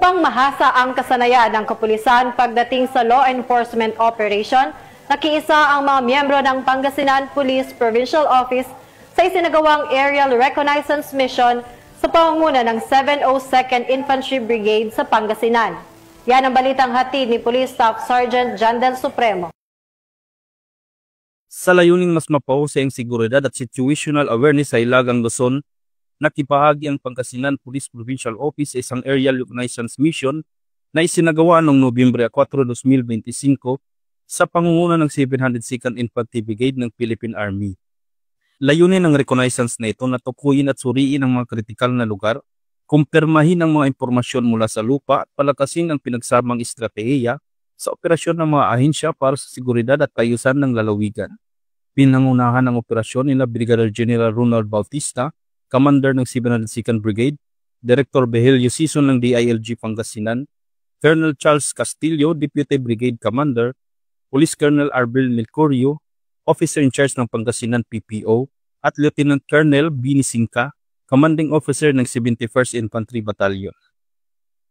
Pangmahasa ang kasanayan ng kapulisan pagdating sa law enforcement operation, nakiisa ang mga miyembro ng Pangasinan Police Provincial Office sa isinagawang aerial reconnaissance mission sa pangunguna ng 702nd Infantry Brigade sa Pangasinan. Yan ang balitang hatid ni Police Staff Sergeant Jandel Supremo. Sa layuning mas mapahusay ang seguridad at situational awareness sa Hilagang Luzon, nakipahagi ang Pangasinan Police Provincial Office sa isang aerial reconnaissance mission na isinagawa noong Nobyembre 4, 2025 sa pangunguna ng 702nd Infantry Brigade ng Philippine Army. Layunin ng reconnaissance na ito na tukuyin at suriin ang mga kritikal na lugar, kumpirmahin ang mga impormasyon mula sa lupa at palakasin ang pinagsamang estratehiya sa operasyon ng mga ahensya para sa seguridad at kaayusan ng lalawigan. Pinangunahan ng operasyon nila Brigadier General Ronald Bautista, Commander ng 702nd Brigade, Director Behelio Sison ng DILG Pangasinan, Colonel Charles Castillo, Deputy Brigade Commander, Police Colonel Arbel Melcorio, Officer in charge ng Pangasinan PPO, at Lieutenant Colonel Bini Singka, Commanding Officer ng 71st Infantry Battalion.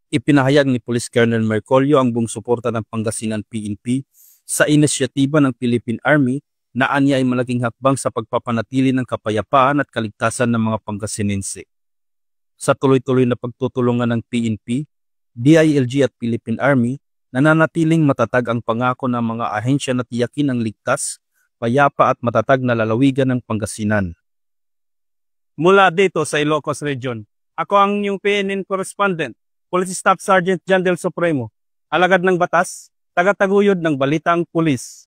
Ipinahayag ni Police Colonel Mercolio ang buong suporta ng Pangasinan PNP sa inisyatiba ng Philippine Army na anya ay malaking hakbang sa pagpapanatili ng kapayapaan at kaligtasan ng mga Pangasinense. Sa tuloy-tuloy na pagtutulungan ng PNP, DILG at Philippine Army, nananatiling matatag ang pangako ng mga ahensya na tiyakin ang ligtas, payapa at matatag na lalawigan ng Pangasinan. Mula dito sa Ilocos Region, ako ang inyong PNN correspondent, Police Staff Sergeant Jandel Supremo, alagad ng batas, tagataguyod ng Balitang Pulis.